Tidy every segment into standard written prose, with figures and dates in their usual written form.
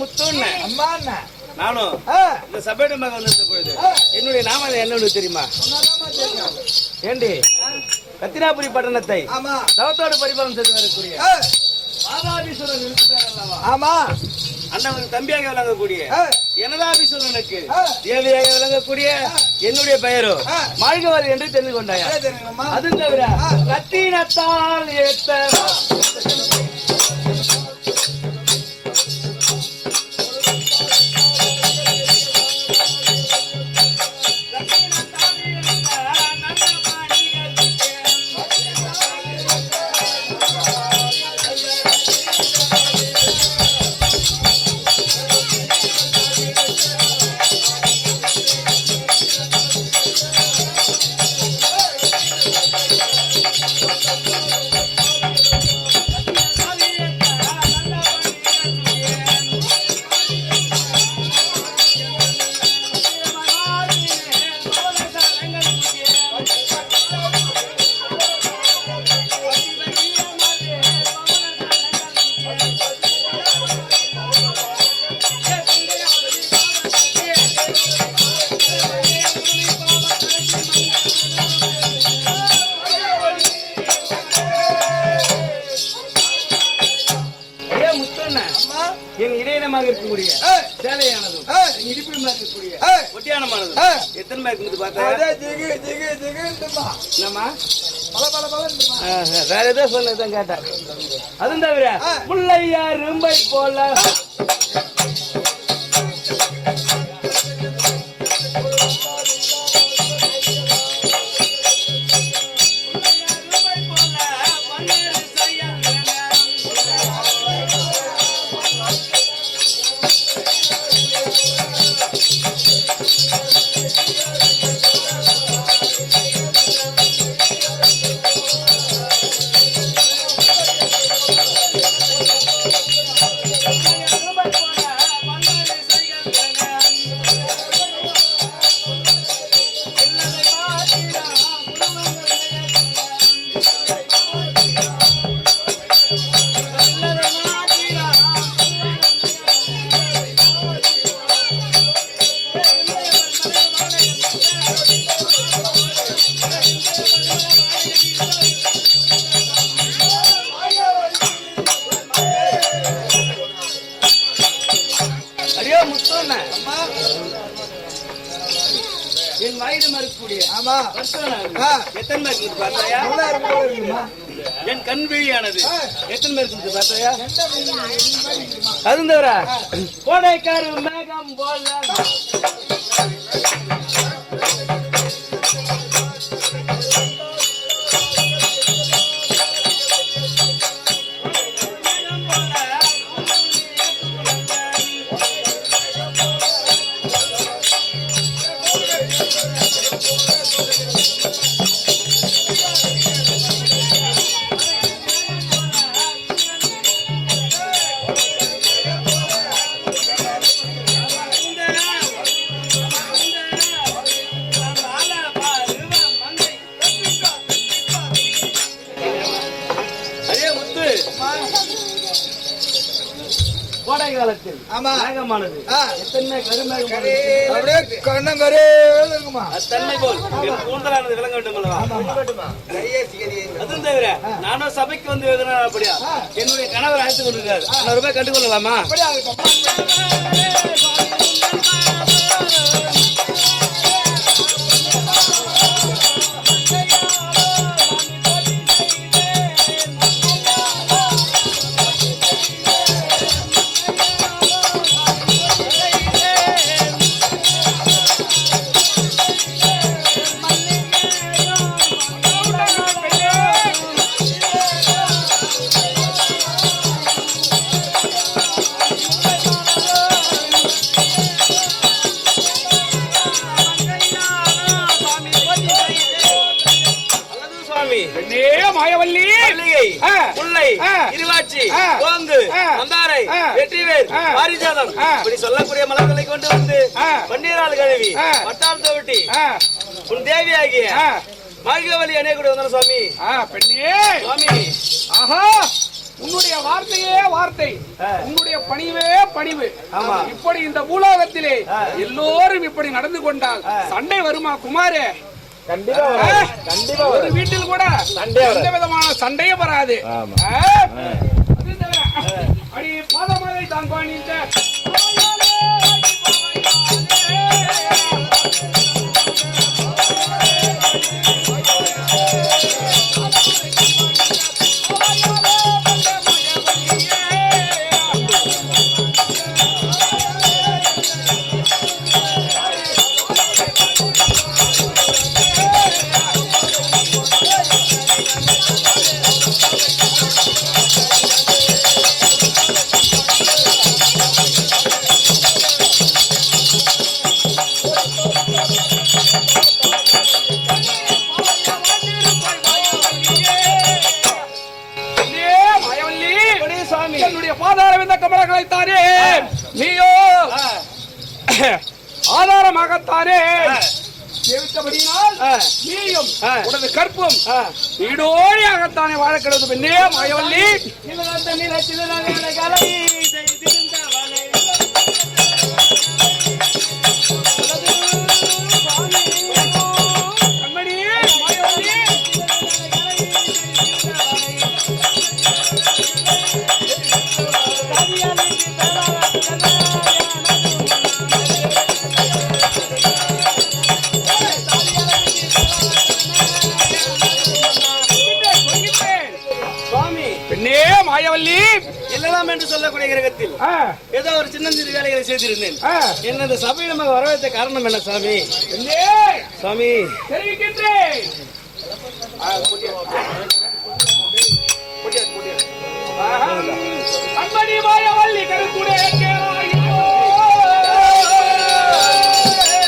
முத்துன்னு அம்மா நானும் இந்த சபையிட மகன் வந்திருந்த பொழுது என்னுடைய நாம என்னன்னு தெரியுமா? ஏண்டி கத்திராபுரி பட்டணத்தை தவத்தோடு பரிபாலனம் செய்து வரக்கூடிய மாதாபீஸ்வரன் இருக்கிறார் அல்லவா? ஆமா. அண்ணன் தம்பியாக விளங்கக்கூடிய எனதாபீஸ்வரனுக்கு தேவியாக விளங்கக்கூடிய என்னுடைய பெயரோ மாளிகவாதி என்று தெரிந்து கொண்டாயா? அது தவிர கத்தினத்தால் ஏத்த என் இடையினமாக இருக்கக்கூடிய சேலையானதும் இடிப்பிடமாக இருக்கக்கூடிய ஒட்டியானமானதும் எத்தனை பேருக்கு பார்த்தா வேற ஏதோ சொன்னதான் கேட்டேன். அதுவும் தவிர முல்லையா ரும்பை போல என் வயது மறுக்கக்கூடிய எத்தனை பேருக்கு பார்த்தாயா? என் கண் விழியானது எத்தனை பேருக்கு பார்த்தாயா? அதுவும் தவிர கோடைக்காரு மேகம் போல கோடை காலத்தில் மேகமானது எத்தனை கருமேகம் தன்மை போல் கூந்தலானது விளங்க வேண்டும் அல்லவா? அதுவும் தவிர நானும் சபைக்கு வந்து எழுதினார் அப்படியா என்னுடைய கணவர் அழைத்துக் கொண்டிருக்காரு. 100 ரூபாய் கண்டுகொள்ளலாமா? மாயவல்லி முல்லை இருவாட்சி கோங்கு மந்தாரை வெற்றிவேல் பாரிஜாதம் இப்படி சொல்லக்கூடிய மலர்களை கொண்டு வந்து பன்னீரால் கழுவி வட்டால் தவிட்டி உன் தேவியாகிய மாளிகவலி அணைய கூட வந்தாலும் சுவாமி. பெண்ணே சுவாமி, ஆஹா உன்னுடைய வார்த்தையே வார்த்தை உன்னுடைய பணிவே பணிவு. இப்படி இந்த பூலோகத்திலே எல்லோரும் இப்படி நடந்து கொண்டால் சண்டை வருமா குமாரே? கண்டிப்பா ஒரு வீட்டில் கூட எந்த விதமான சண்டையும் வராது. அடி பாதமலை தாங்காணி என்னுடைய பாதாரவிந்த கமலங்களைத்தானே நீயோ ஆதாரமாகத்தானே நீயும் உனது கற்பும் வீடோடியாகத்தானே வாழ கிடந்து பெண்ணே மாயவல்லி. மாயவல்லி எல்லாம் என்று சொல்லக்கூடிய கிரகத்தில் ஏதோ ஒரு சின்னஞ்சிறு வேலைகளை செய்திருந்தேன். என்ன இந்த சபையில் நமக்கு வரவேற்ற காரணம் என்ன சாமி? சாமி தெரிவிக்கின்றேன். அன்படி மாயவல்லி கருத்துடைய கேளாயோ,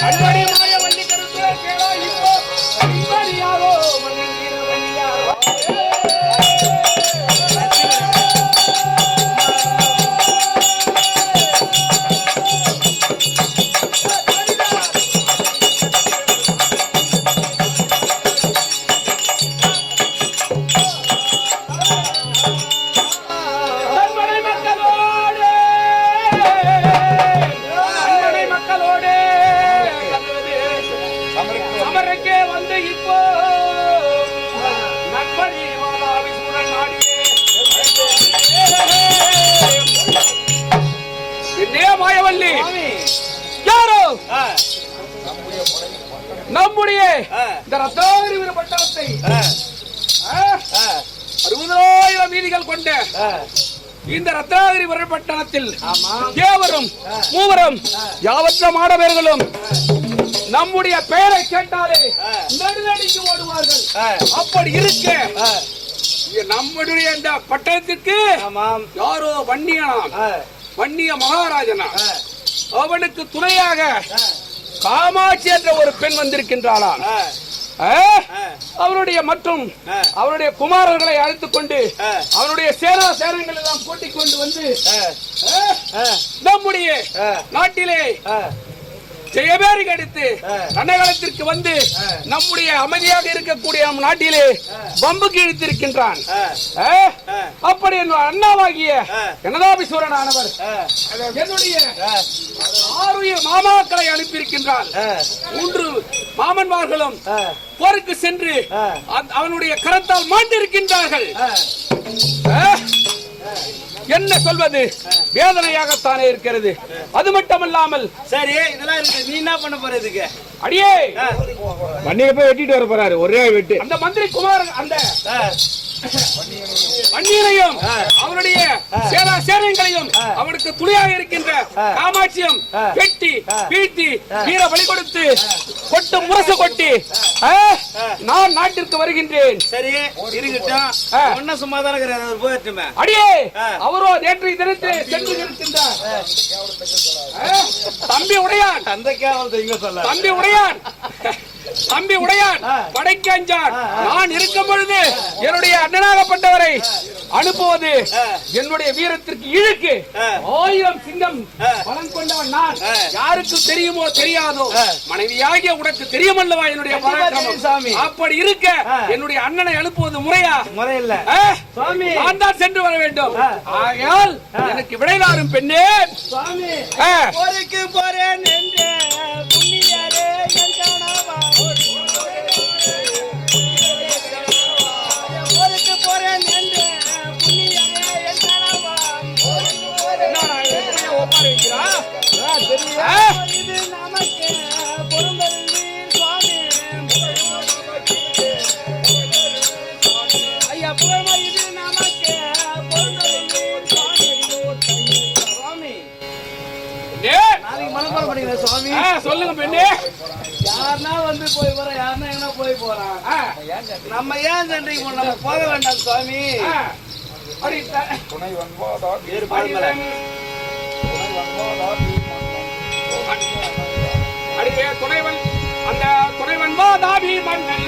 அன்படி மாயவல்லி கருத்துடைய கேளாயோ, அன்படியாரோ மன்னீரவனியாரோ. மாயவல்லி யாரோ நம்முடைய இந்த ரத்னாகிரி பட்டணத்தை 60,000 வீதிகள் கொண்ட இந்த ரத்னாகிரி பட்டணத்தில் தேவரும் மூவரும் யாவற்ற மாடவர்களும் நம்முடைய பெயரை கேட்டாலே நடுநடுங்கி ஓடுவார்கள். அப்படி இருக்க நம்முடைய இந்த பட்டணத்திற்கு யாரோ வன்னிய மகாராஜனா அவனுக்கு துணையாக காமாட்சி என்ற ஒரு பெண் வந்திருக்கின்றாளாம். அவருடைய மற்றும் அவருடைய குமாரர்களை அழைத்துக் கொண்டு அவருடைய சேனாசேனங்கள் எல்லாம் கூட்டிக் கொண்டு வந்து நம்முடைய நாட்டிலே ஜெயபேரி அடித்து ரணகாலத்திற்கு வந்து நம்முடைய அமைதியாக இருக்கக்கூடிய நம் நாட்டிலே பம்புக்கு இழுத்திருக்கின்றான். அப்படி அண்ணாவாகிய கனதாபிசூரன் ஆனவர் என்னுடைய 6 மாமாக்களை அனுப்பியிருக்கின்றான். 3 மாமன்மார்களும் போருக்கு சென்று அவனுடைய கரத்தால் மாண்டிருக்கின்றார்கள். என்ன சொல்வது, வேதனையாகத்தானே இருக்கிறது. அது மட்டுமல்லாமல் சரி இதெல்லாம் இருக்கு, நீ என்ன பண்ண போறதுக்கு? அடியே வண்டியில போய் வெட்டிட்டு வர போறாரு, ஒரே வெட்டு. அந்த மந்திரி குமார் அந்த வண்டியிலையும் அவருடைய சேனைகளையும் அவனுக்கு துணையாக இருக்கின்ற காமாட்சியும் வெட்டி வீழ்த்தி வீர பலி கொடுத்து கொட்டு முரசு கொட்டி நான் நாட்டிற்கு வருகின்றேன். சரி இருக்கட்டும், ஒன்னும் சும்மாதான் போயிட்டுமே. அடியே அவரோ நேற்றைய தினத்தை சென்று இருக்கின்றார். தம்பி உடையான் தம்பி உடையான் படைக்கு அஞ்சான். நான் இருக்கும் பொழுது என்னுடைய அண்ணனாகப்பட்டவரை அனுப்புவது என்னுடைய வீரத்திற்கு இழுக்கு. 1000 சிங்கம் பலம் கொண்டவன் நான். யாருக்கு தெரியுமோ தெரியாதோ, மனைவியாகிய உனக்கு தெரியுமல்லவா என்னுடைய பராக்கிரமம். அப்படி இருக்க என்னுடைய அண்ணனை அனுப்புவது முறையா? முறையில்ல சுவாமி. நான் தான் சென்று வர வேண்டும். ஆகையால் எனக்கு விடைதாரும் பெண்ணே. சுவாமி போருக்கு போறேன் என்று புண்ணியரே என் கணவா. போருக்கு போறேன் என்று புண்ணியரே என் கணவா. இது நமக்கு பொருந்தீர் சுவாமி. ஐயா புறமா இது நமக்கு பொருந்தீர் சுவாமி. சுவாமி நாளைக்கு மனப்பாடம் பண்ணிக்கிறேன் சுவாமி. சொல்லுங்க பெண்ணே. யாருன்னா வந்து போய் போறோம், யாருன்னா எங்கன்னா போய் போறான். நம்ம ஏன் சண்டைக்கு போறோம்? நம்ம போக வேண்டாம் சுவாமி. அடியே துணைவன், அந்த துணைவன் வாதாபி மன்னன்.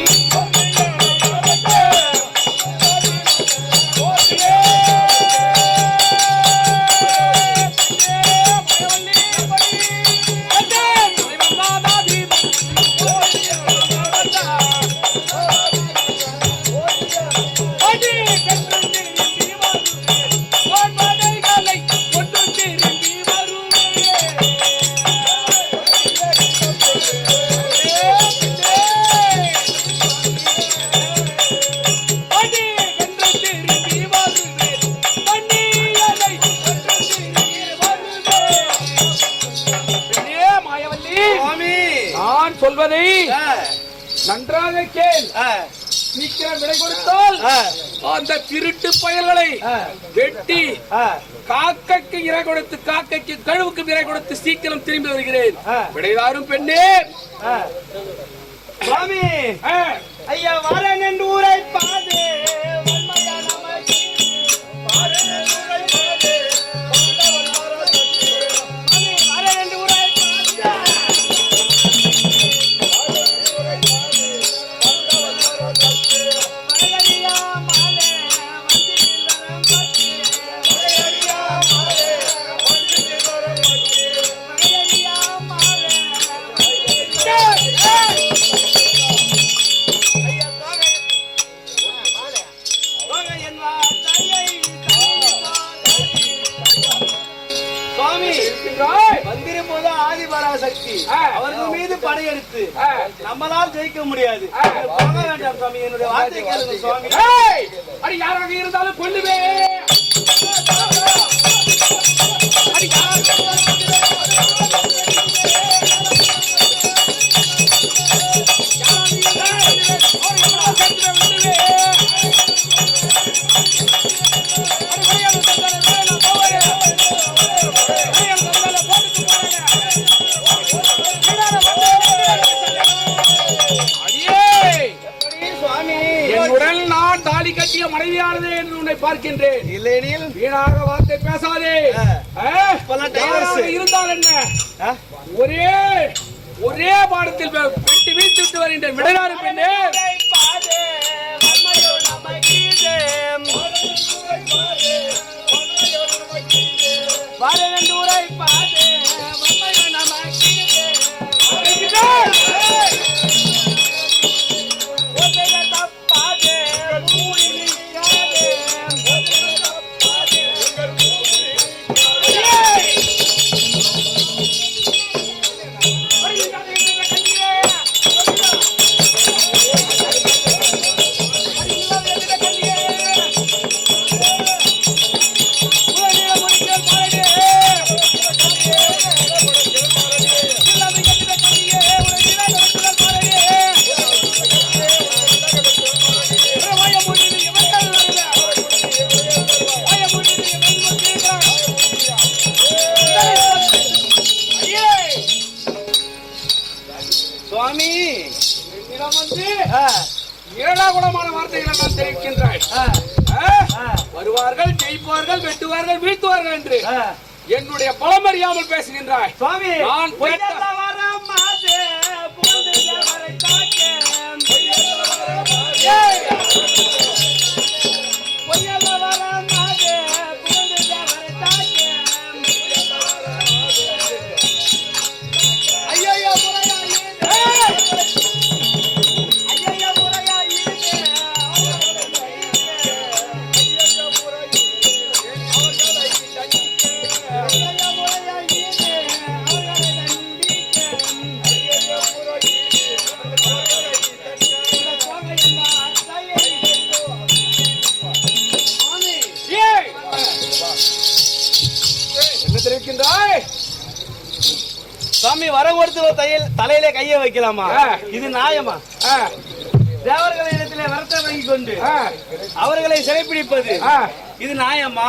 சொல்வதை நன்றாக கேள். சீக்கிரம் விடை கொடுத்தால் அந்த திருட்டு பயல்களை வெட்டி காக்கைக்கு இறை கொடுத்து, காக்கைக்கு கழுவுக்கு இறை கொடுத்து சீக்கிரம் திரும்பி வருகிறேன். விடைதாரும் பெண்ணே. சுவாமி ஐயா வாரன் என்று ஊரை பாது. வந்திரும் போது ஆதிபராசக்தி அவர்கள் மீது படையெடுத்து நம்மளால் ஜெயிக்க முடியாது. போக வேண்டாம் சுவாமி. என்னுடைய வார்த்தை கேளுங்க சுவாமி. அடி யாராக இருந்தாலும் கொல்லுவே. என்னுடன் நான் தாலி கட்டிய மனைவியானதே என்று உன்னை பார்க்கின்றேன். இல்லையெனில் வீணாக வார்த்தை பேசாதே. இருந்தால் என்ன, ஒரே பாடத்தில் வெட்டி வீழ்த்து விட்டு வருகின்றேன். விடையாறு பெண்ணே. சுவாமி ஏழாகுடமான வார்த்தைகளை நான் தெரிவிக்கின்றாய். வருவார்கள், ஜெயிப்பார்கள், வெட்டுவார்கள், வீழ்த்துவார்கள் என்று என்னுடைய பலம் அறியாமல் பேசுகின்றாய். சுவாமி நான் பொய்யல்ல வர என்ன தெரிவிக்கின்றாய்? சாமி வர கொடுத்து தலையிலே கையை வைக்கலாமா? இது நியாயமா? தேவர்களிடத்திலே வரத்தை வாங்கி கொண்டு அவர்களை சிறைப்பிடிப்பது இது நியாயமா?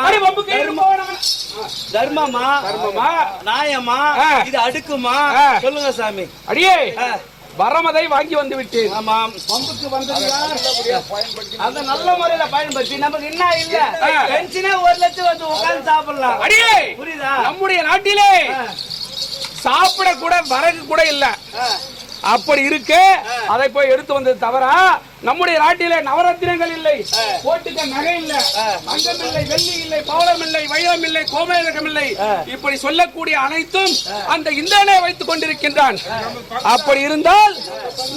தர்மமா? நியாயமா? இது அடுக்குமா? சொல்லுங்க சாமி. அடியே வரமதை வாங்கி வந்து விட்டேன். ஆமாம். பம்புக்கு வந்தது யார்? அத நல்ல முறையில பயன்படுத்தி நமக்கு என்ன இல்ல பென்ஷனே 1 லட்சம் வந்து உட்கார்ந்து சாப்பிடலாம். அடியே புரியுதா? நம்முடைய நாட்டிலே சாப்பிட கூட வரகு கூட இல்ல. அப்படி இருக்கு அதை போய் எடுத்து வந்தது தவறா? நம்முடைய நாட்டிலே நவரத்தினங்கள் இல்லை, போட்டுக்க நகை இல்ல, தங்கம் இல்லை, வெள்ளி இல்லை, பவளம் இல்லை, வைரம் இல்லை, கோமேதகம் இல்லை, இப்படி சொல்லக்கூடிய அனைத்தும் அந்த இந்திரனே வைத்துக் கொண்டிருக்கின்றான். அப்படி இருந்தால்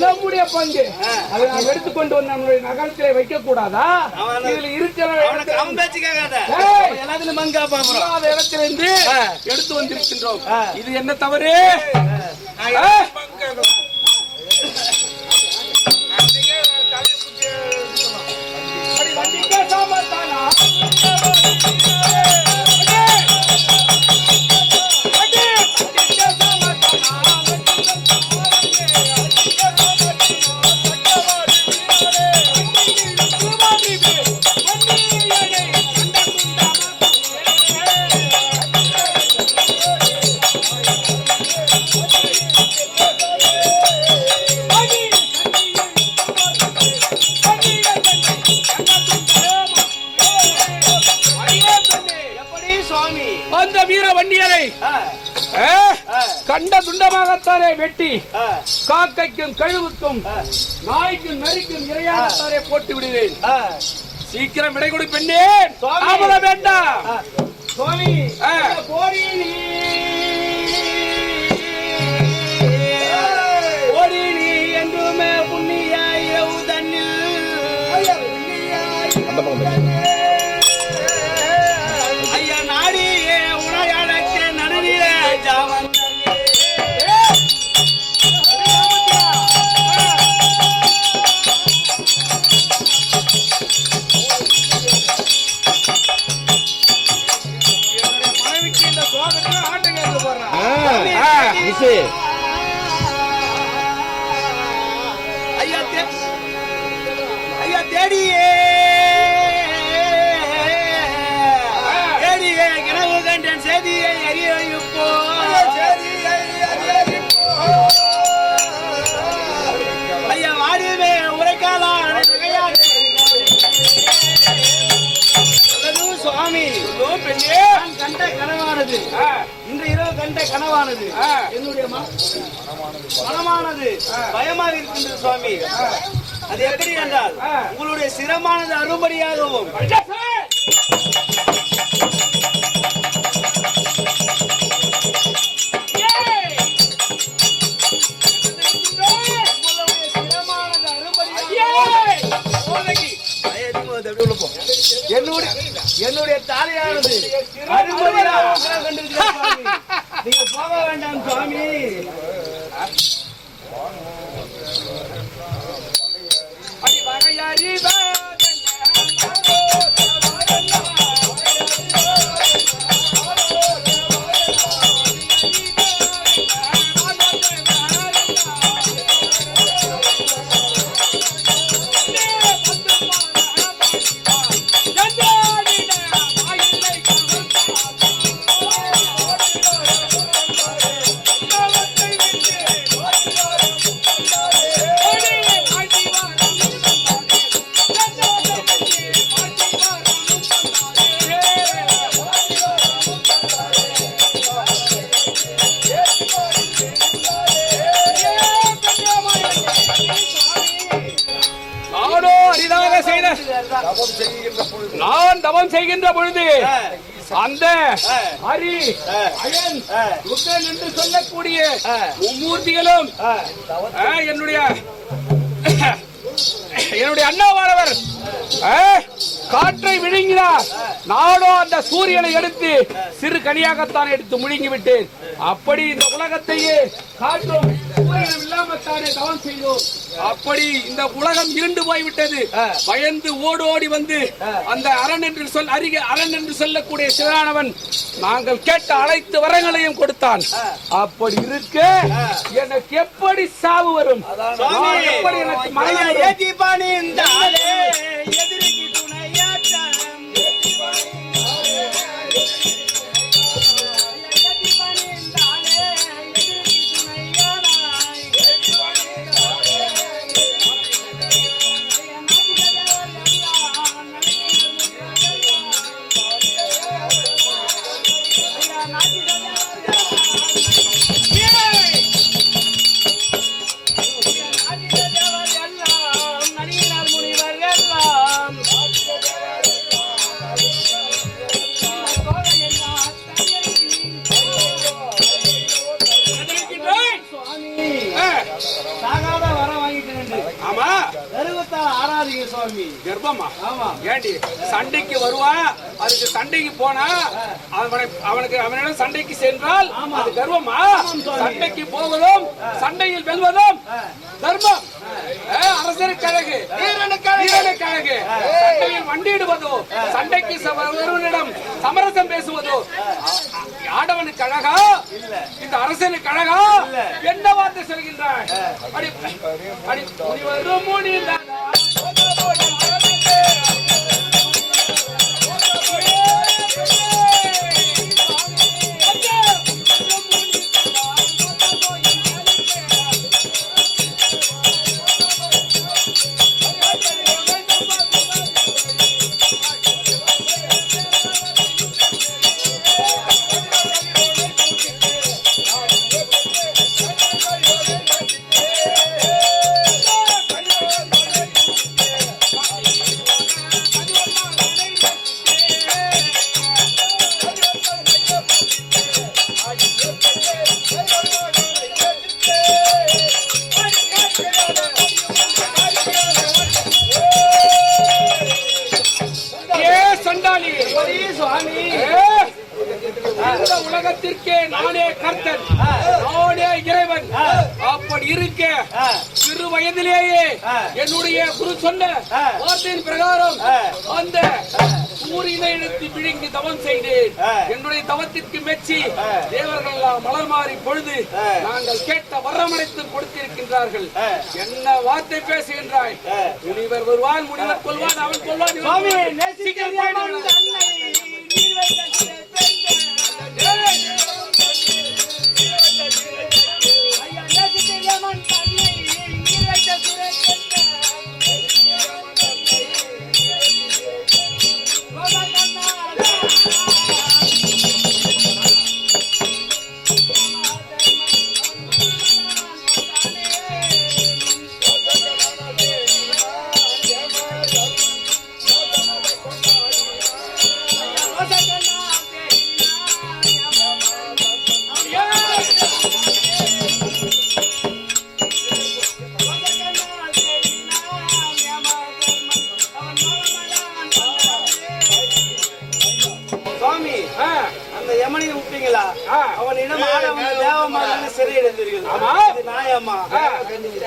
நம்முடைய பங்கு அதை நாம் எடுத்துக்கொண்டு வந்து நம்முடைய நகரத்திலே வைக்க கூடாதா? இதில் இருக்கிற இடத்திலிருந்து எடுத்து வந்திருக்கின்றோம். இது என்ன தவறு? அந்த வீர வண்டியரை கண்ட துண்டமாகத்தானே வெட்டி காக்கைக்கும் கழுவுக்கும் நாய்க்கும் நரிக்கும் இரையாகத்தானே போட்டு விடுவேன். சீக்கிரம் விடை கொடு பெண்ணே, தாமதம் வேண்டாம். சுவாமி போடி நீ என்றுமே புண்ணியாய் தண்ணில் ஐயா நாடியே உனையழைக்க நடுநில ஜாமன் மனைவிக்கு இந்த சோகத்தில் ஆட்டுங்க போடுறான். ஐயா தேடியே கிணவு கண்டன் செய்தியை அறிவிப்போ ஐயா வாடிவே உரைக்காலாம் சுவாமி. பெண்ணே கண்ட கனவானது, இன்று இரவு கண்ட கனவானது என்னுடைய மனமானது பயமாக இருக்கின்றது சுவாமி. அது எப்படி என்றால் உங்களுடைய சிரமானது அறுபடியாகவும் என்னுடைய தாலியானது நீங்க போக வேண்டாம் சுவாமி. நான் தவம் செய்கின்ற பொழுது அந்த ஹரி அயன் ருக்கன் என்று சொல்லக்கூடிய மும்மூர்த்திகளும் என்னுடைய அண்ணாவானவர் காற்றை விழுங்கினார். நானோ அந்த சூரியனை எடுத்து சிறு கனியாகத்தான் எடுத்து முழுங்கி விட்டேன். அப்படி இந்த உலகத்தையே காற்றும் சூரியனும் இல்லாமத்தானே தவம் செய்தோம். அப்படி இந்த உலகம் இருண்டு போய்விட்டது. பயந்து ஓடோடி வந்து அந்த அரண் என்று சொல்லக்கூடிய சிவனானவன் நாங்கள் கேட்ட அனைத்து வரங்களையும் கொடுத்தான். அப்படி இருக்க எனக்கு எப்படி சாவு வரும்? எப்படி எனக்கு மரணம் வரும்? சண்டைக்கு வருவான். அதுக்கு சண்டைக்கு போனா அவனிடம் சண்டைக்கு சென்றால் அது கர்வமா? சண்டைக்கு போவதும் சண்டையில் வெல்வதும் தர்மம். அரசருக்கு அழகு, வீரனுக்கு அழகு. சண்டையில் வண்டியிடுவதோ, சண்டைக்கு ஒருவனிடம் சமரசம் பேசுவதோ ஆடவனுக்கு அழகா? இந்த அரசனுக்கு அழகா? என்ன வார்த்தை சொல்கின்றாய்? உலகத்திற்கே நானே கர்த்தன், நானே இறைவன். அப்படி இருக்க சிறு வயதிலேயே என்னுடைய குரு சொன்ன வார்த்தையின் பிரகாரம் அந்த சூரியனை எடுத்து விழுங்கி தவம் செய்தேன். என்னுடைய தவத்திற்கு மெச்சி தேவர்கள் எல்லாம் மலர் மாறி பொழுது நாங்கள் கேட்ட வரமடைத்து கொடுத்திருக்கின்றார்கள். என்ன வார்த்தை பேசுகின்றாய்? முனிவர் வருவான், முனிவர் கொள்வான், அவன் கொள்வான். அவனிடம் தேவமாக சிறையிடந்தீர்கள். நாயம்மா தேவகண்ணில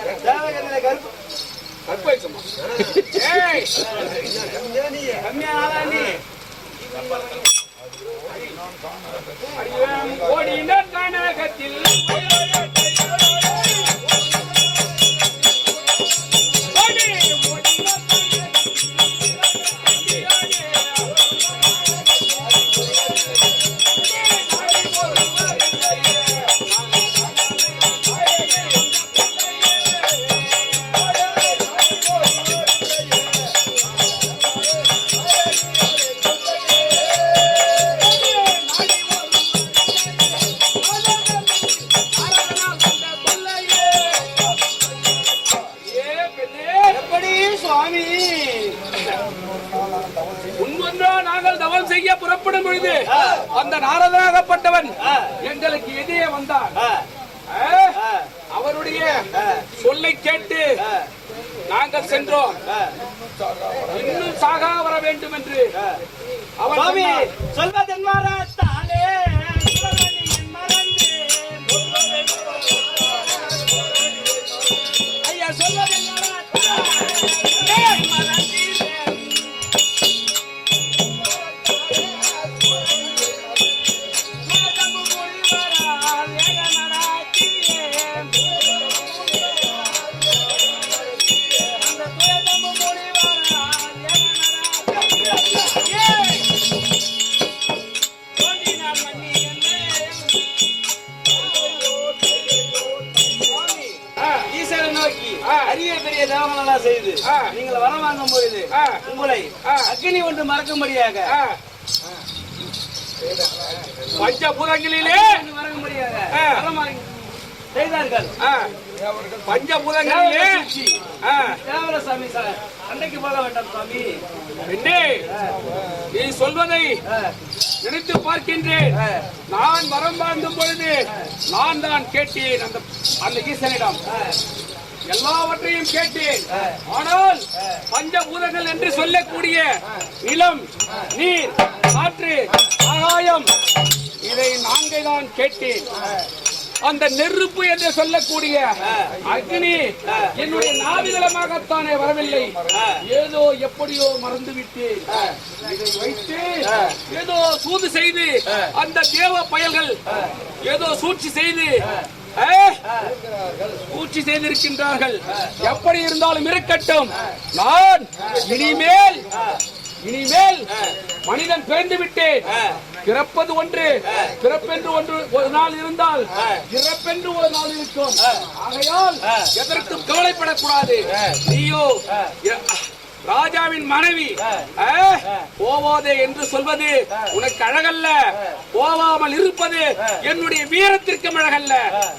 கனகத்தில் புறப்படும் பொழுது அந்த நாரதனாகப்பட்டவன் எங்களுக்கு எதிரே வந்தார். அவருடைய சொல்லை கேட்டு நாங்கள் சென்றோம். இன்னும் சாகா வர வேண்டும் என்று அவர் சுவாமி சொன்னார். சொல்வதன் மறத்தாலே ஐயா சொல்வதன் ஈஸ்வரனை நோக்கி அரிய பெரிய தேவங்களெல்லாம் செய்து நீங்கள் வரம் வாங்கும் பொழுது உங்களை அக்னி ஒன்று மறக்கும்படியாக பஞ்சபூதங்களிலே மறக்கும்படியாக வரம் வாங்கி செய்தார்கள். பஞ்சபூதங்களிலே தேவர சாமி சார் அன்றைக்கு போக வேண்டாம் சாமி. பெண்ணே, நீ சொல்வதை நினைத்து பார்க்கின்றேன். நான் வரம் வாழ்ந்தும் பொழுது நான் தான் கேட்டேன் அந்த ஈசனிடம் எல்லாவற்றையும் கேட்டேன். ஆனால் பஞ்சபூதங்கள் என்று சொல்லக்கூடிய நிலம், நீர், காற்று, ஆகாயம் இதை நான்கை தான் கேட்டேன். அந்த நெருப்பு என்று சொல்லக்கூடிய அக்னி என்னுடைய நாவிதளமாகத்தானே வரவில்லை. ஏதோ எப்படியோ மறந்து விட்டேன். இதை வைத்து ஏதோ சூது செய்து அந்த தேவ பயல்கள் ஏதோ சூழ்ச்சி செய்து சூழ்ச்சி செய்திருக்கின்றார்கள். எப்படி இருந்தாலும் இருக்கட்டும். நான் இனிமேல் மனிதன் பிறந்து விட்டேன். பிறப்பது ஒன்று, பிறப்பென்று ஒன்று ஒரு நாள் இருந்தால் இறப்பென்று ஒரு நாள் இருக்கும். ஆகையால் எதற்கும் கவலைப்படக்கூடாது. நீயோ ராஜாவின் மனைவி போவாதே என்று சொல்வது உனக்கு அழகல்ல. போவாமல் இருப்பது என்னுடைய வீரத்திற்கும் அழகல்ல.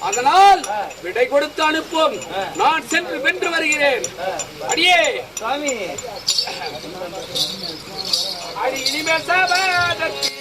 அதனால் விடை கொடுத்து அனுப்பும். நான் சென்று வென்று வருகிறேன். அடியே சாமி அடி இனிமேல் சபாதத்தில்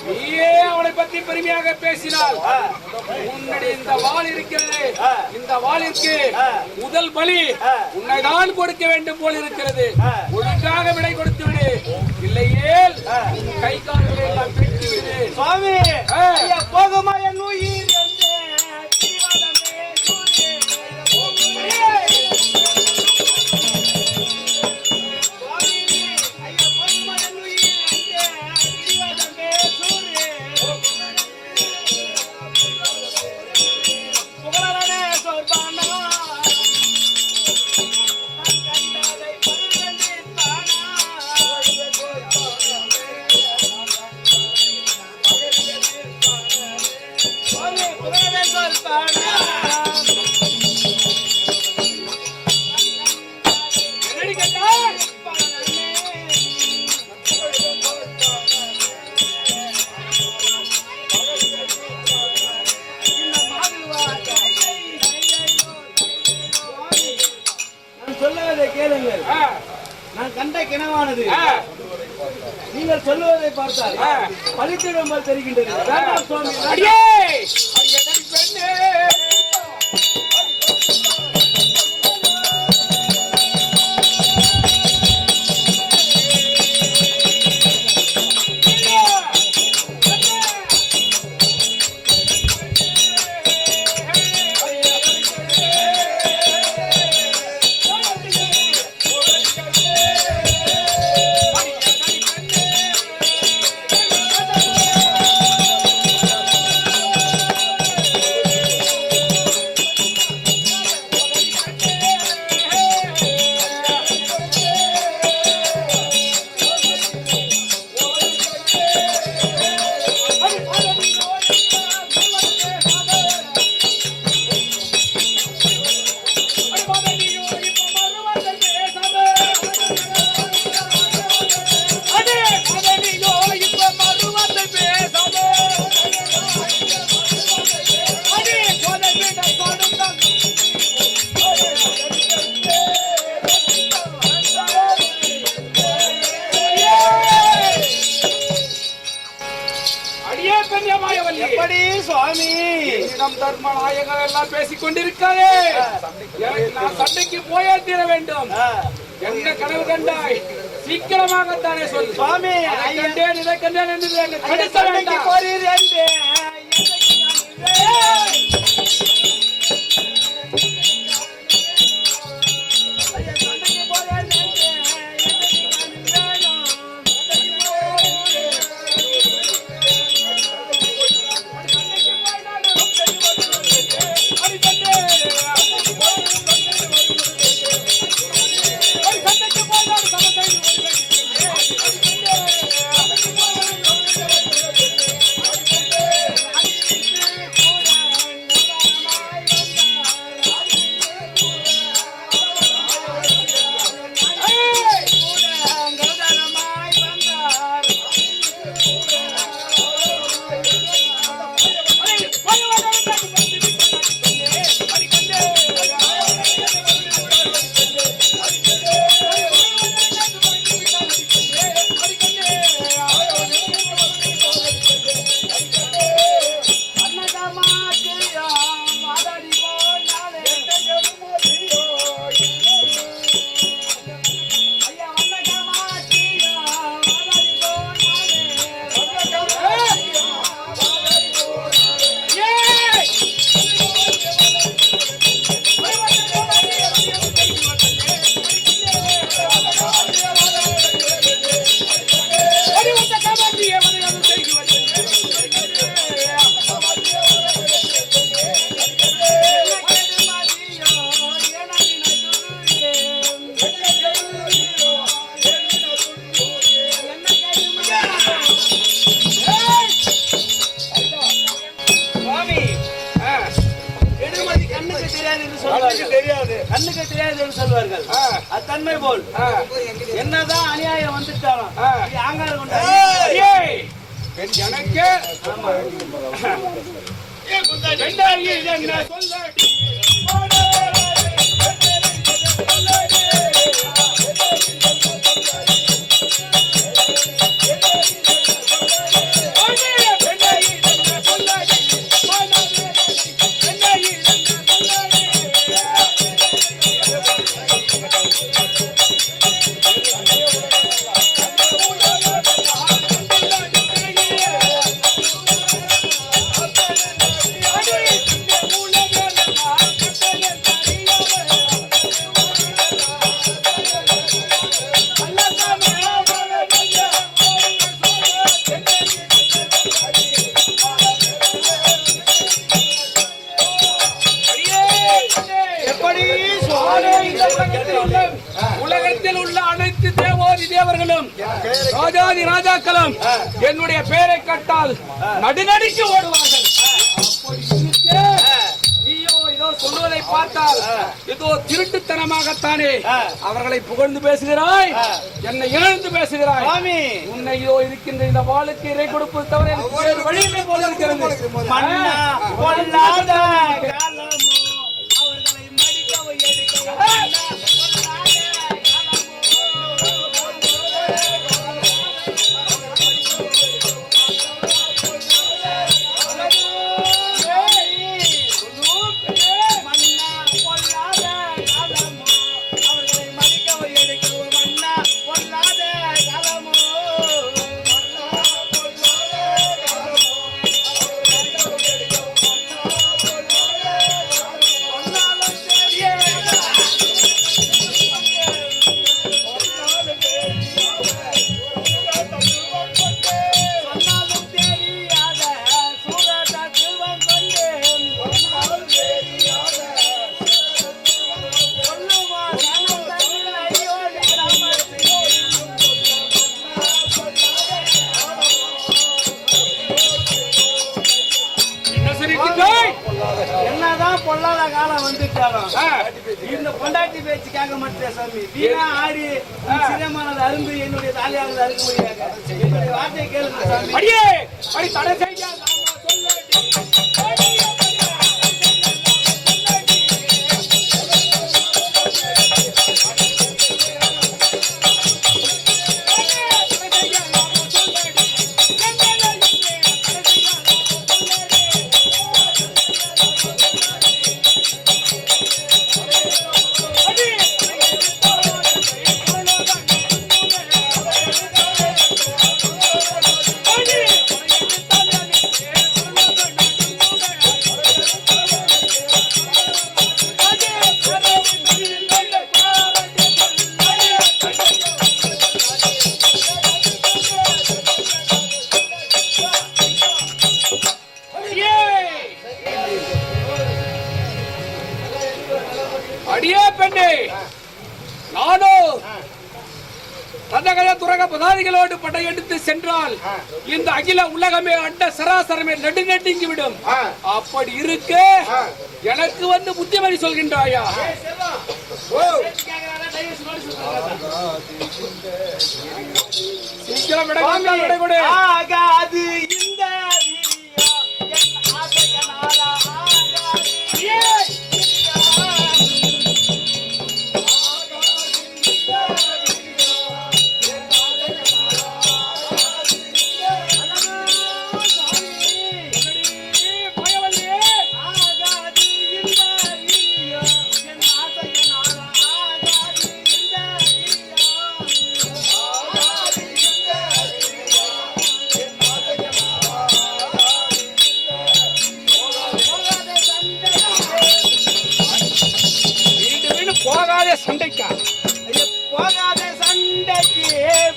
நீயே அவளை பற்றி பெருமையாக பேசினால் உன்னுடைய இந்த வாள் இருக்கிறது. இந்த வாளிற்கு முதல் பலி உன்னைதான் கொடுக்க வேண்டும் போல் இருக்கிறது. ஒழுங்காக விடை கொடுத்து விடு. இல்லையேல் கை கால்களை எல்லாம் பிடித்து விடு. சுவாமி போகுமா என் உயிர் சொல்லுவதை கேளுங்கள். நான் கண்ட கிணவானது நீங்கள் சொல்லுவதை பார்த்தால் பழித்திடம் போல் தெரிகின்றது. வேண்டாம் சுவாமி. அடியே அடியடி பெண்ணே, பெண்ணியமாயவல்லி எப்படி சுவாமி என்னிடம் தர்ம நாயகர் எல்லாம் பேசிக் கொண்டிருக்காரே எனக்கு நான் சண்டைக்கு போயே தீர வேண்டும். என்ன கனவு கண்டாய்? சீக்கிரமாகத்தானே சொல்லு சுவாமி. அதை கண்டேன் இதை கண்டேன் என்று என்னை தடுக்க வேண்டாம். போறீர் என்று கண்ணுக்கு தெரியாது சொல்வார்கள். அத்தன்மை போல் என்னதான் அநியாயம் வந்துட்டாலும் ஆங்காரம் கொண்டு எனக்கே உலகத்தில் உள்ள அனைத்து தேவாதி தேவர்களும் ராஜாதி ராஜாக்களும் என்னுடைய பெயரை கட்டால் நடுநடுக்கி ஓடுவார்கள். நீயோ இதோ சொல்வதை பார்த்தால் ஏதோ திருட்டுத்தனமாகத்தானே அவர்களை புகழ்ந்து பேசுகிறாய், என்னை இழந்து பேசுகிறாய். உன்னை இதோ இருக்கின்ற இந்த வாளுக்கு இறை கொடுப்பது தவிர வேறு வழியிலே போல இருக்கிறது. என்னதான் பொல்லாத காலம் வந்துட்டாலும் இந்த பொண்டாட்டி பேச்சு கேட்க மாட்டேன் சாமி. வீணா ஆடி சிரமானது அரும்பு என்னுடைய தாலியானது அறுக்க முடியாது. என்னுடைய வார்த்தையை கேளுங்க சாமி. அடியே அடி தடை செய்ய பெண்ணே, நானோ ரதகல துரக பதாதிகளோடு படையெடுத்து சென்றால் இந்த அகில உலகமே அண்ட சராசரமே நடுநடுங்கி விடும். அப்படி இருக்க எனக்கு வந்து புத்திமதி சொல்கின்றாயா? சீக்கிரம் விட கொடு. ஆகாது இந்த என் ஆசைகளால போகாத சண்டைக்கா? போகாத சண்டைக்கு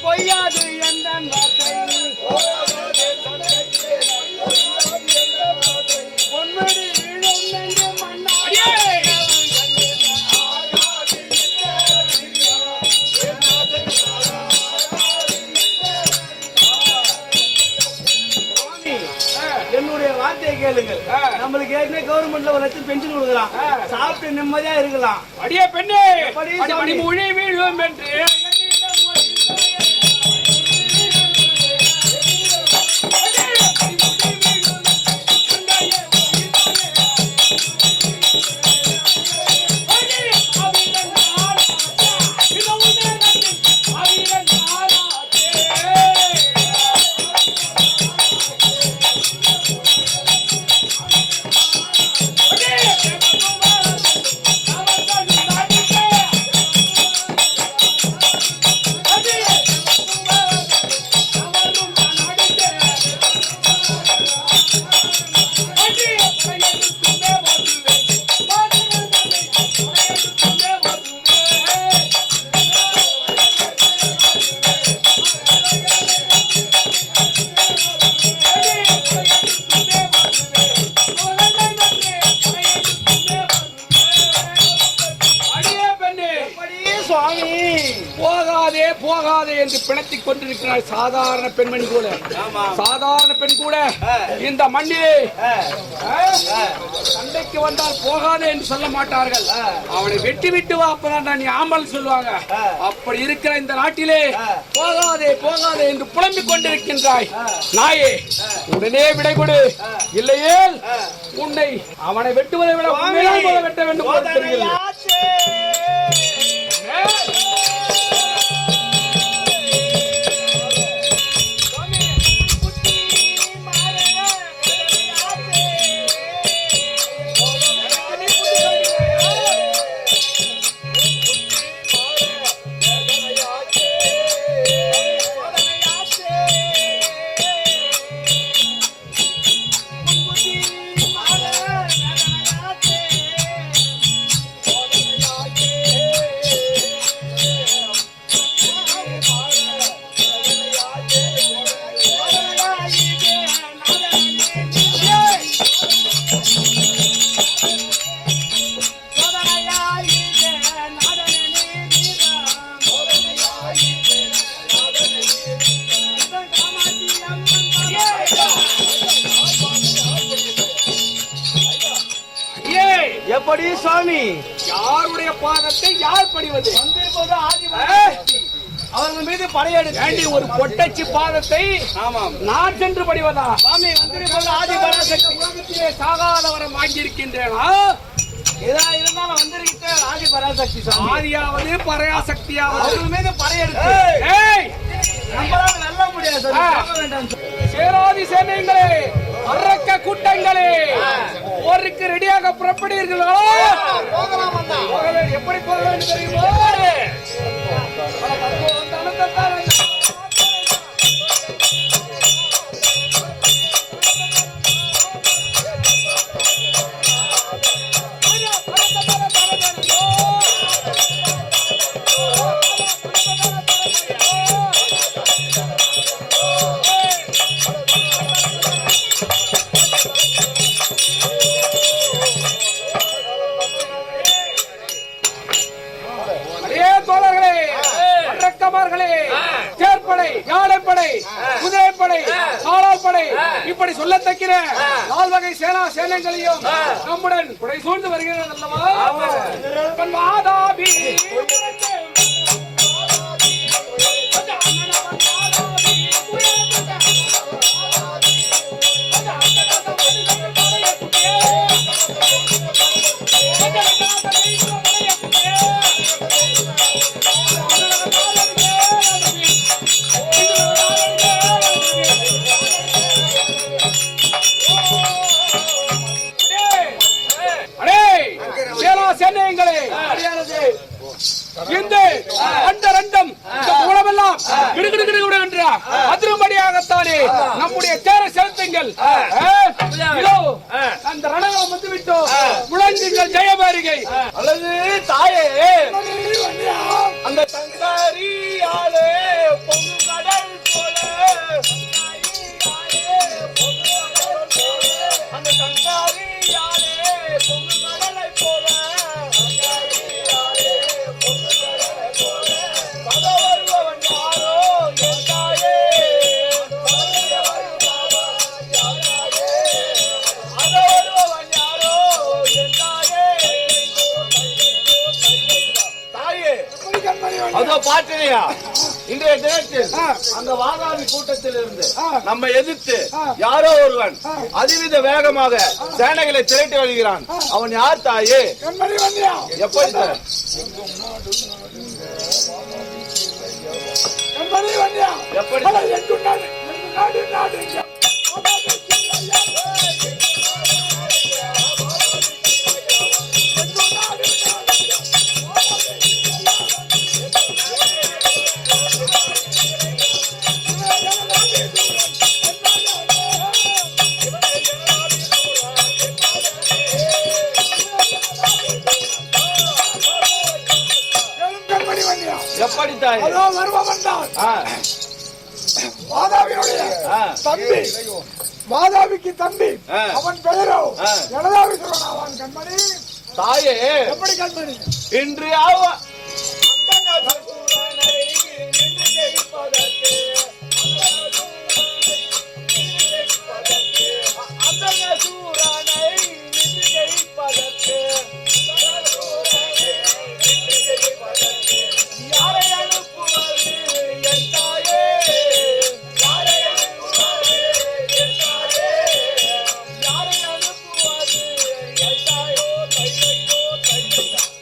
பொய்யாது என்ற பொன்மடி வீழும் மண்ணா என்னுடைய வார்த்தையை கேளுங்கள். நம்மளுக்கு ஏற்கனவே கவர்மெண்ட்ல 1 லட்சம் பென்ஷன் கொடுக்கலாம். சாப்பிட்டு நிம்மதியா இருக்கலாம். அடியே பெண்ணே, மொழி வீழும் என்று போகாதே போகாதே என்று பிணத்திக் கொண்டிருக்கிறார். சாதாரண பெண்மணி கூட, சாதாரண பெண் கூட இந்த மண்ணிலே சண்டைக்கு வந்தால் போகாதே என்று சொல்ல மாட்டார்கள். அவனை வெட்டி விட்டு வா, அப்பதான் நீ ஆம்பல் சொல்லுவாங்க. அப்படி இருக்கிற இந்த நாட்டிலே போகாதே போகாதே என்று புலம்பிக் கொண்டிருக்கின்றாய். நாயே, உடனே விடை கொடு. இல்லையே உன்னை அவனை வெட்டுவதை விட வெட்ட வேண்டும் போல தெரிகிறது. எப்படி சுவாமி? யாருடைய பாதத்தை யார் படிவது? வந்திருப்பது அவர்கள் மீது படையெடுத்து ஒரு பொட்டச்சி பாதத்தை நான் சென்று படிவதா? சுவாமி, வந்திருப்பது ஆதிபராசக்தி. உலகத்திலே சாகாதவரம் வாங்கியிருக்கின்றேனா? ஏதா இருந்தாலும் வந்திருக்கிற ஆதிபராசக்தி. ஆதியாவது பராசக்தியாவது அவர்கள் மீது படையெடுத்து நம்மளால நல்ல முடியாது. சேராதி சேனைகளே, அரக்க கூட்டங்களே, போருக்கு ரெடியாக புறப்படுகிறீர்களா? எப்படி போக வேண்டும் தெரியுமா? நால்வகை சேனைகளையும் நம்முடன் குடை சூழ்ந்து வருகிறது அல்லவா? மாதாபி சேனைகளே, இந்த அண்டரண்டம் உலகமெல்லாம் கிடுகிடுகிடு என்ற அதிரும்படியாகத்தானே நம்முடைய தேர செலுத்துங்கள். அந்த ரணகம் வந்து விட்டோம். முழங்குங்கள் ஜெயபாரிகை. அல்லது தாயே, அந்த தங்காரியாலே பொங்கு கடல் போல, அந்த தங்காரியாலே பொங்கு கடலை போல, வருபவன் யாரோ என் தாயே, அதோ வருபவன் யாரோ என் தாயே. தாயே, அதோ பாட்டினையா, இன்றைய தினத்தில் அந்த வாதாபி கூட்டத்தில் இருந்து நம்ம எதிர்த்து யாரோ ஒருவன் அதிவித வேகமாக சேனைகளை திரட்டி வருகிறான். அவன் யார் தாயே? எப்படி சார்? எப்படி எப்படி தாய்? தம்பி, மாதாவிக்கு தம்பி, அவன் பெயரோ ஜனதாவி சொல்றான். கண்மணி தாயே, எப்படி கண்மணி? இன்று யாரை அனுப்புவது என் தாயே, யாரை அனுப்புவது என் தாயே, யாரை அனுப்புவது என் தாயோ,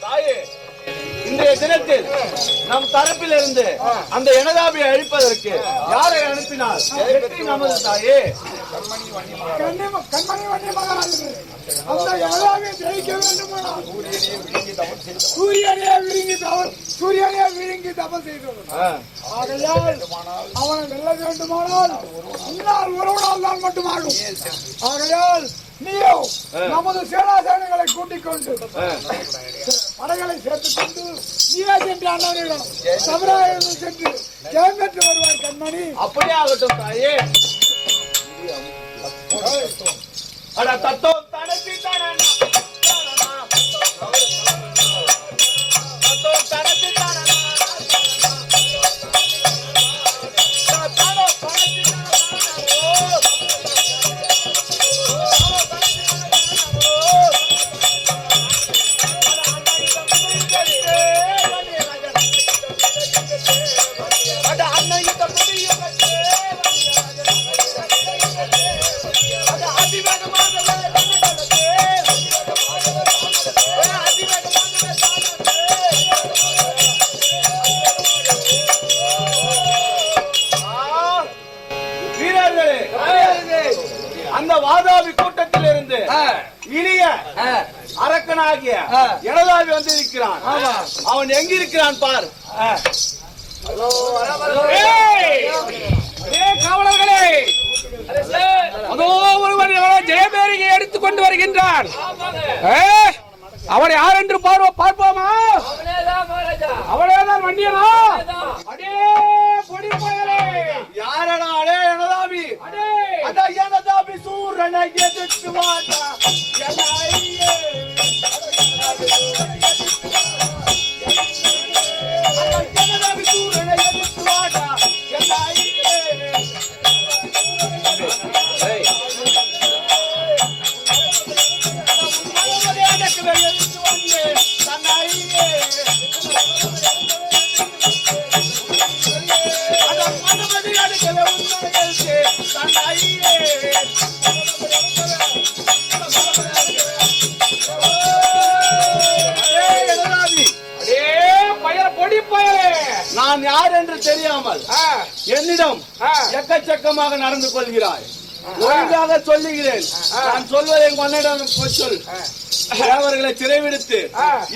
தாயே. இன்றைய தினத்தில் நம் தரப்பிலிருந்து அந்த எனதாபியை அழிப்பதற்கு யாரை அனுப்பினார்? வெற்றி நமது தாயே. கண்மணி வண்ணி மகாராஜே, அந்த எனதாவியை ஜெயிக்க வேண்டுமானால் சூரியனே விழுங்கி தபம் செய்தவர். ஆகையால் அவனை வெல்ல வேண்டுமானால் இன்னால் உறவுனால் தான் மட்டுமாகும். ஆகையால் நீயோ நமது சேனாசேனைகளை கூட்டிக் கொண்டு படைகளை சேர்த்துக் கொண்டு நீயே சென்று அண்ணனிடம் சமுதாயம் சென்று ஜெயம் பெற்று வருவாய். கண்மணி அப்படியே ஆகட்டும் தாயே. அட தத்தோ தனத்தி தானா, தத்தோ தனத்தி தானா, தானோ தனத்தி அட அண்ணன் அந்த வாதாபி கூட்டத்தில் இருந்து இனிய அரக்கனாகிய எனதாவி வந்திருக்கிறான். அவன் எங்கிருக்கிறான் பார். காவலர்களே, அதோ ஒருவன் ஜெயபேரியை எடுத்துக் கொண்டு வருகின்றான். அவனை யார் என்று பார்ப்போமா? அவனேதான் வண்டியனா? அடே பொடி பயலே, யாரடா? அடே எனதாவி, அட எனதாவி சூரனை எதிர்த்து வாடா. எனதாவி சூரனை எதிர்த்து வாடா. நான் யார் என்று தெரியாமல் என்னிடம் எக்கச்சக்கமாக நடந்து கொள்கிறாய். ஒழுங்காக சொல்லுகிறேன். நான் சொல்வதை கொன்னிடம் சொல். அவர்களை சிறைவிடுத்து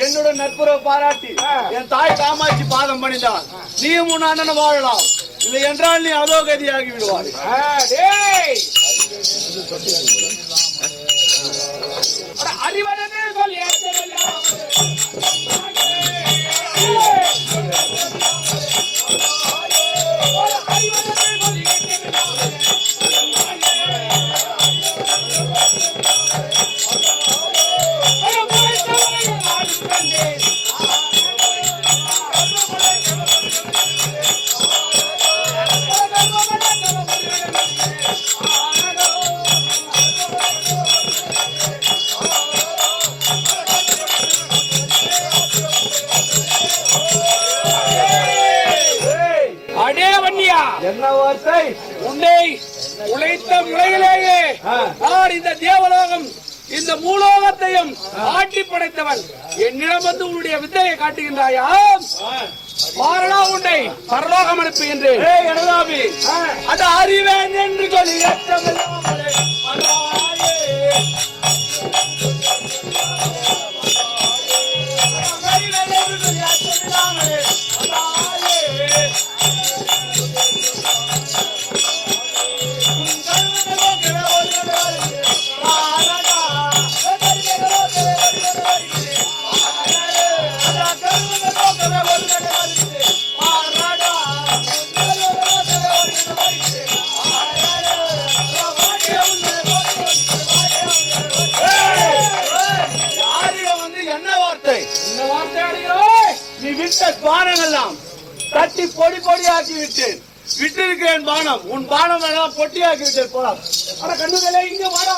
என்னுடன் நட்புறவு பாராட்டி என் தாய் காமாட்சி பாதம் பணிந்தால் நீயும் உன் அண்ணன் வாழலாம். இல்லை என்றால் நீ அதோ கதியாகி விடுவாய். அறிவதே சொல்லி என்ன வார்த்தை? உன்னை உழைத்த முறையிலேயே நான் இந்த தேவலோகம் இந்த மூலோகத்தையும் ஆட்டி படைத்தவன். என்னிடம் வந்து உன்னுடைய வித்தையை காட்டுகின்றாயா? பாரடா உன்னை பரலோகம் அனுப்புகின்றேன். அது அறிவேன் என்று சொல்லி நீ விட்ட பானங்கள்லாம் தட்டி பொடி பொடியாக்கி விட்டேன். விட்டிருக்கிறேன் பானம். உன் பானம் எல்லாம் பொட்டியாக்கி விட்டேன். போலாம். ஆனா கண்ணுகளே இங்க வாடா.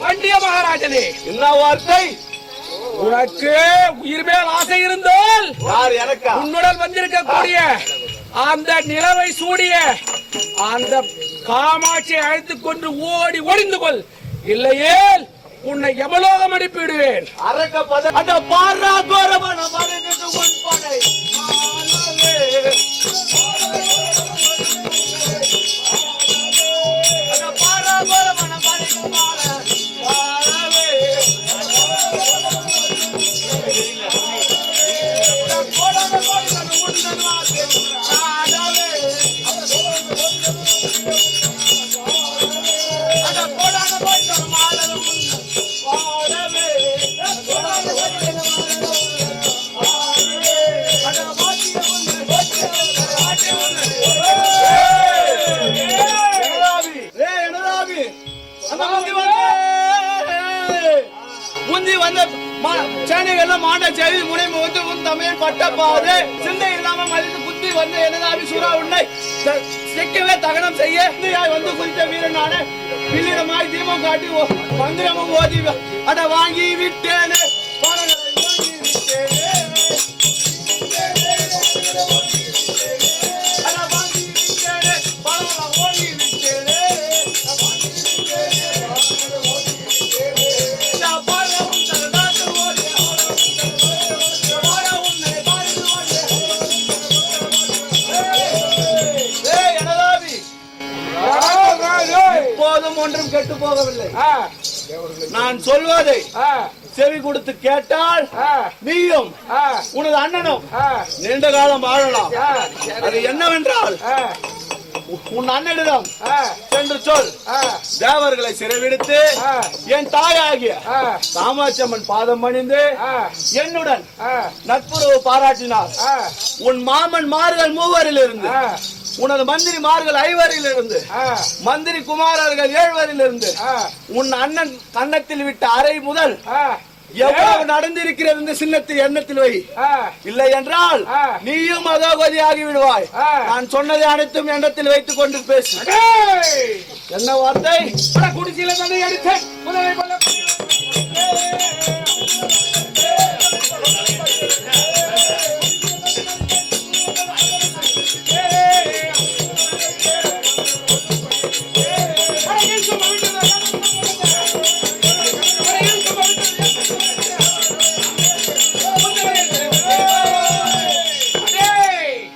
வண்டிய மகாராஜனே, என்ன வார்த்தை? உனக்கு உயிர் மேல் ஆசை இருந்தால் யார் எனக்கா? உன்னுடன் வந்திருக்கக்கூடிய அந்த நிலவை சூடிய அந்த காமாட்சியை அழைத்துக் கொண்டு ஓடி ஒளிந்து கொள். இல்லையே உன்னை எமலோகம் அனுப்பிவிடுவேன். அரக்கப்பத அந்த பாரா கோரமான மனிதனுக்கு உன் படை முந்தி வந்த சேனைகள்லாம் மாண்ட செய்தி முனை முகத்து உன் தமிழ் பட்டப்பாது சிந்தை இல்லாம மதித்து புத்தி வந்து எனதாவி சூறா உன்னை சிக்கவே தகனம் செய்ய வந்து குறித்த வீரனான பின்னிடமாய் தீபம் காட்டி மந்திரமும் ஓதி அதை வாங்கி விட்டேனே. இப்போதும் ஒன்றும் கெட்டு போகவில்லை. நான் சொல்வதை செவி கொடுத்து கேட்டால் நீயும் உனது அண்ணனும் நீண்ட காலம் வாழலாம். அது என்னவென்றால் உன் அண்ணனிடம் சென்று சொல். தேவர்களை சிறைவிடுத்து என் தாயாகிய காமாட்சியம்மன் பாதம் பணிந்து என்னுடன் நட்புறவு பாராட்டினார். உன் மாமன் மார்கள் மூவரில் இருந்து உனது மந்திரிமார்கள் 5 இருந்து மந்திரி குமாரர்கள் 7 இருந்து உன் அண்ணன் கன்னத்தில் விட்ட அறை முதல் எவ்வளவு நடந்திருக்கிறது இந்த சின்னத்தை எண்ணத்தில் வை. இல்லை என்றால் நீயும் அதோகதி ஆகி விடுவாய். நான் சொன்னதை அனைத்தும் எண்ணத்தில் வைத்துக் கொண்டு பேசு. என்ன வார்த்தை? குடிசையில தண்ணி அடித்தேன் முதலை கொல்ல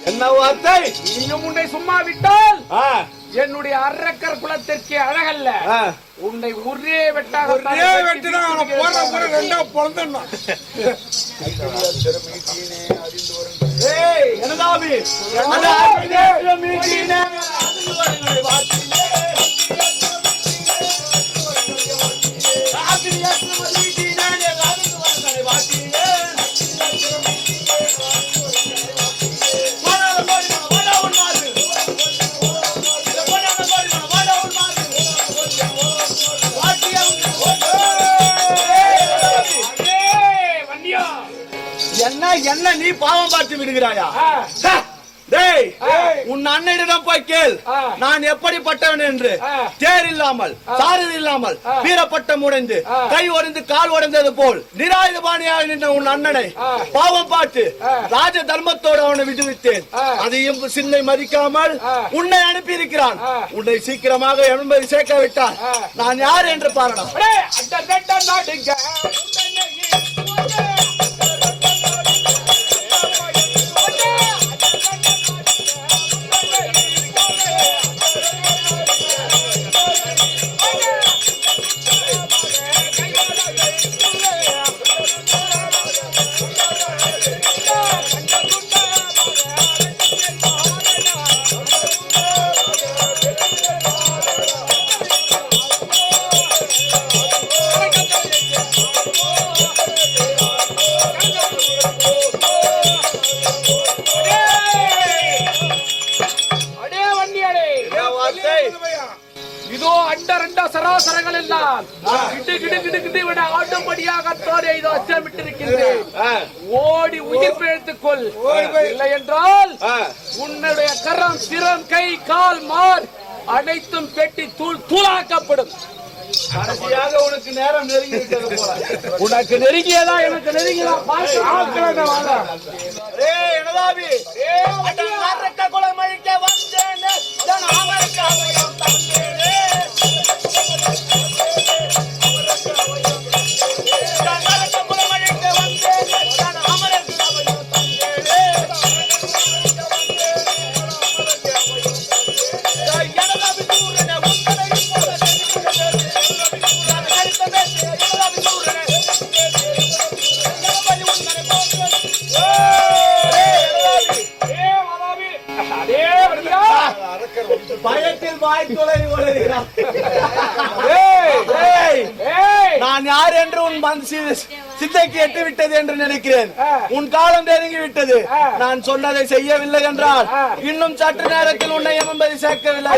என்ன வார்த்தை? நீயும் உன்னை சும்மா விட்டால் என்னுடைய அரக்கர் குலத்திற்கு அழகல்ல. உன்னை ஒரே வெட்டாக என்ன நீ பாவம் பார்த்து விடுகிறாயா? உன் அண்ணனிடம் போய் கேள் நான் எப்படிப்பட்டவன் என்று. தேர் இல்லாமல் சாரதி இல்லாமல் வீரப்பட்டம் உடைந்து கை உடைந்து கால் உடைந்தது போல் நிராயுதபாணியாக நின்ற உன் அண்ணனை பாவம் பார்த்து ராஜ தர்மத்தோடு அவனை விடுவித்தேன். அதையும் சின்னை மதிக்காமல் உன்னை அனுப்பி இருக்கிறான். உன்னை சீக்கிரமாக என்பதை சேர்க்க விட்டான். நான் யார் என்று பாருங்கள். இதோ அண்ட சராசரங்கள் எல்லாம் விட ஆடும்படியாக இதோ அச்சமிட்டிருக்கின்றேன். ஓடி உயிர் பிழைத்துக் கொள். இல்லை என்றால் உன்னுடைய கரம் சிரம் கை கால் மார் அனைத்தும் பெட்டி தூளாக்கப்படும். கடைசியாக உனக்கு நேரம் நெருங்கி விட்டது போல. உனக்கு நெருங்கியதா எனக்கு நெருங்கியதா பயத்தில் வாய் தொலை நான் யார் என்று உன் சித்தைக்கு எட்டு விட்டது என்று நினைக்கிறேன். உன் காலம் நெருங்கி விட்டது. நான் சொன்னதை செய்யவில்லை என்றால் இன்னும் சற்று நேரத்தில் உன்னை என்பதை சேர்க்கவில்லை.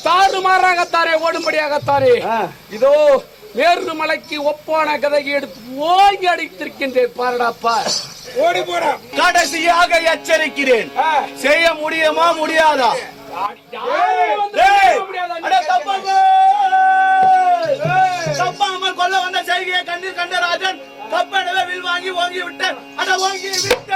தாறுமாறாகத்தாரே ஓடும்படியாகத்தாரே இதோ வேறு மலைக்கு ஒப்பான கதையை எடுத்து ஓங்கி அடித்திருக்கின்றேன். பாரடாப்பா ஓடி போற. கடைசியாக எச்சரிக்கிறேன். செய்ய முடியுமா முடியாதா? தப்பாமல் கொல்ல வந்த செய்தியை கண்ணீர் கண்ட ராஜன் கப்பனவே வில் வாங்கி ஓங்கி விட்டேன். அட ஓங்கி விட்டேன்.